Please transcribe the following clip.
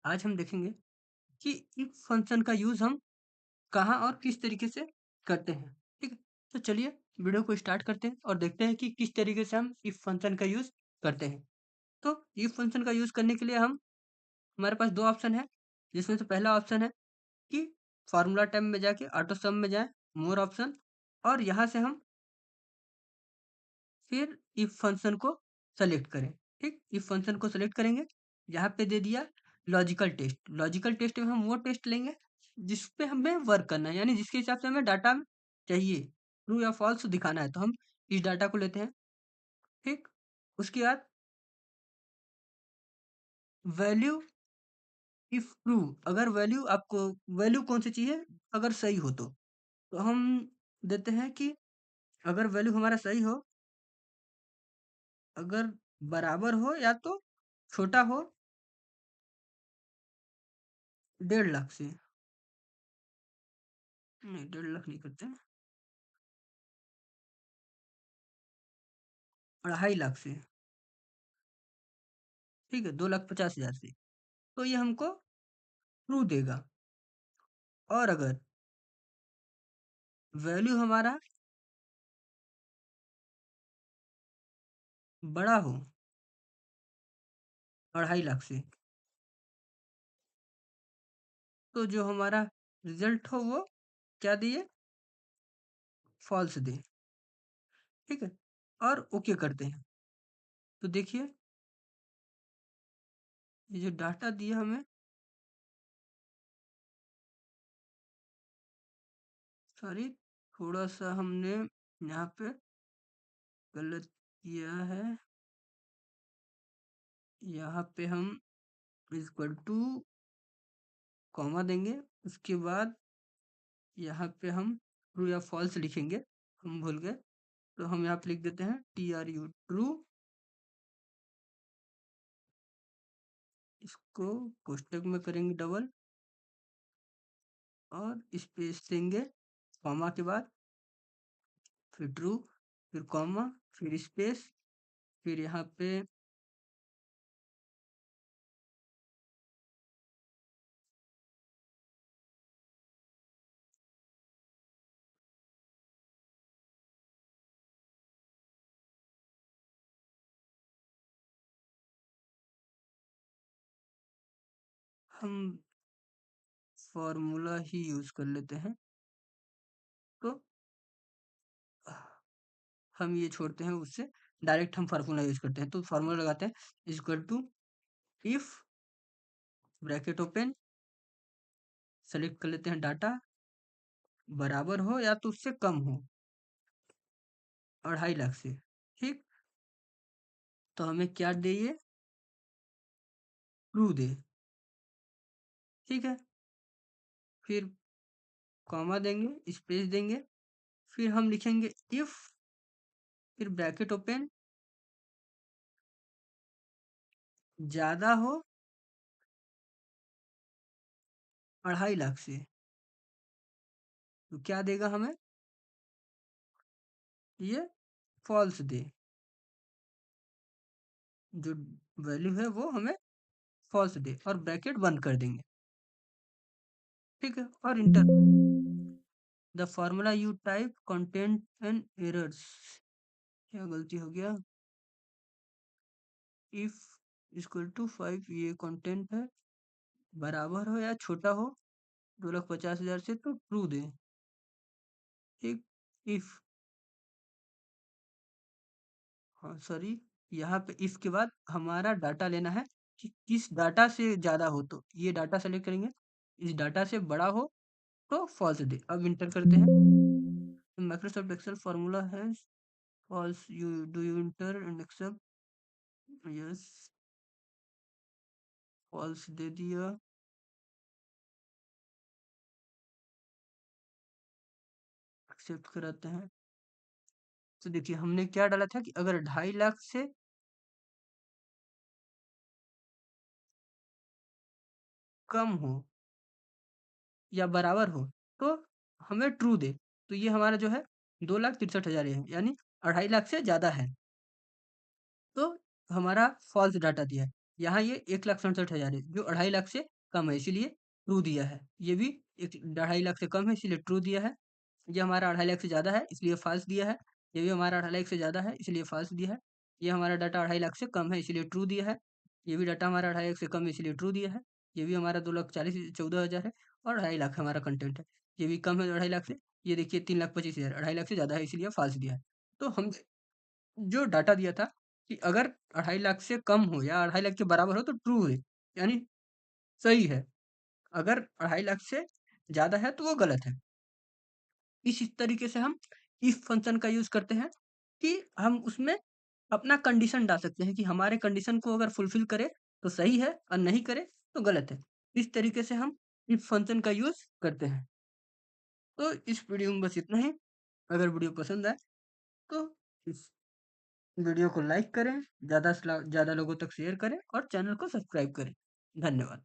आज हम देखेंगे कि इफ फंक्शन का यूज़ हम कहाँ और किस तरीके से करते हैं। ठीक है? तो चलिए वीडियो को स्टार्ट करते हैं और देखते हैं कि किस तरीके से हम इफ फंक्शन का यूज़ करते हैं। तो इफ फंक्शन का यूज़ करने के लिए हम हमारे पास 2 ऑप्शन है, जिसमें से पहला ऑप्शन है कि फ़ॉर्मूला टैब में जाके ऑटो सम में जाएँ, मोर ऑप्शन और यहाँ से हम फिर इफ फंक्शन को सेलेक्ट करें। ठीक? इफ फंक्शन को सेलेक्ट करेंगे, यहाँ पे दे दिया लॉजिकल टेस्ट। लॉजिकल टेस्ट में हम वो टेस्ट लेंगे जिस पे हमें वर्क करना है, यानी जिसके हिसाब से हमें डाटा चाहिए, ट्रू या फॉल्स दिखाना है, तो हम इस डाटा को लेते हैं। ठीक? उसके बाद वैल्यू इफ ट्रू, अगर वैल्यू आपको वैल्यू कौन सी चाहिए, अगर सही हो तो हम देते हैं कि अगर वैल्यू हमारा सही हो, अगर बराबर हो या तो छोटा हो 1.5 लाख से। नहीं, 1.5 लाख नहीं करते, 2.5 लाख से। ठीक है, 2,50,000 से। तो ये हमको ट्रू देगा। और अगर वैल्यू हमारा बड़ा हो 2.5 लाख से, तो जो हमारा रिजल्ट हो वो क्या दिए, फॉल्स दे। ठीक है, और ओके करते हैं। तो देखिए ये जो डाटा दिया हमें, सॉरी, थोड़ा सा हमने यहाँ पे गलत किया है। यहाँ पे हम इक्वल टू कॉमा देंगे, उसके बाद यहाँ पे हम ट्रू या फॉल्स लिखेंगे, हम भूल गए। तो हम यहाँ पे लिख देते हैं TRU ट्रू, इसको कोष्टक में करेंगे डबल और स्पेस देंगे, कॉमा के बाद फिर ट्रू, फिर कॉमा, फिर स्पेस, फिर यहाँ पे हम फॉर्मूला ही यूज कर लेते हैं। तो हम ये छोड़ते हैं, उससे डायरेक्ट हम फार्मूला यूज करते हैं। तो फार्मूला लगाते हैं equal to if, bracket open, select कर लेते हैं डाटा, बराबर हो या तो उससे कम हो 2.5 लाख से। ठीक, तो हमें क्या दे, ये ट्रू दे। ठीक है, फिर कॉमा देंगे, स्पेस देंगे, फिर हम लिखेंगे इफ, फिर ब्रैकेट ओपन, ज्यादा हो 2.5 लाख से, तो क्या देगा हमें, ये फॉल्स दे। जो वैल्यू है वो हमें फॉल्स दे और ब्रैकेट बंद कर देंगे। ठीक है, और inter. The formula you type content and errors, क्या गलती हो गया, इफ इक्वल टू 5, ये कंटेंट है, बराबर हो या छोटा हो 2,50,000 से, तो ट्रू दे। ठीक, इफ, हाँ सॉरी, यहाँ पे इफ के बाद हमारा डाटा लेना है कि किस डाटा से ज्यादा हो, तो ये डाटा सेलेक्ट करेंगे, इस डाटा से बड़ा हो तो फॉल्स दे। अब इंटर करते हैं। माइक्रोसॉफ्ट एक्सेल फार्मूला है false, you do you enter and accept, yes, false दे दिया। एक्सेप्ट कराते हैं। तो देखिए हमने क्या डाला था कि अगर 2.5 लाख से कम हो या बराबर हो तो हमें ट्रू दे। तो ये हमारा जो है 2,63,000 है, यानी 2.5 लाख से ज्यादा है, तो हमारा फॉल्स डाटा दिया है। यहाँ ये 1,67,000 है जो 2.5 लाख से कम है इसीलिए ट्रू दिया है। ये भी एक 2.5 लाख से कम है इसीलिए ट्रू दिया है। ये हमारा 2.5 लाख से ज़्यादा है इसलिए फ़ॉल्स दिया है। ये भी हमारा 2.5 लाख से ज़्यादा है इसलिए फ़ॉल्स दिया है। ये हमारा डाटा 2.5 लाख से कम है इसलिए ट्रू दिया है। ये भी डाटा हमारा 2.5 लाख से कम है इसलिए ट्रू दिया है। ये भी हमारा 2,40,14,000 है और 2.5 लाख हमारा कंटेंट है। ये भी कम है 2.5 लाख से। ये देखिए 3,25,000 2.5 लाख से ज़्यादा है इसीलिए फ़ॉल्स दिया है। तो हम जो डाटा दिया था कि अगर 2.5 लाख से कम हो या 2.5 लाख के बराबर हो तो ट्रू है, यानी सही है। अगर 2.5 लाख से ज़्यादा है तो वो गलत है। इस तरीके से हम इफ फंक्शन का यूज़ करते हैं कि हम उसमें अपना कंडीशन डाल सकते हैं कि हमारे कंडीशन को अगर फुलफिल करे तो सही है और नहीं करे तो गलत है। इस तरीके से हम इफ फंक्शन का यूज़ करते हैं। तो इस वीडियो में बस इतना ही। अगर वीडियो पसंद आए तो इस वीडियो को लाइक करें, ज़्यादा से ज़्यादा लोगों तक शेयर करें और चैनल को सब्सक्राइब करें। धन्यवाद।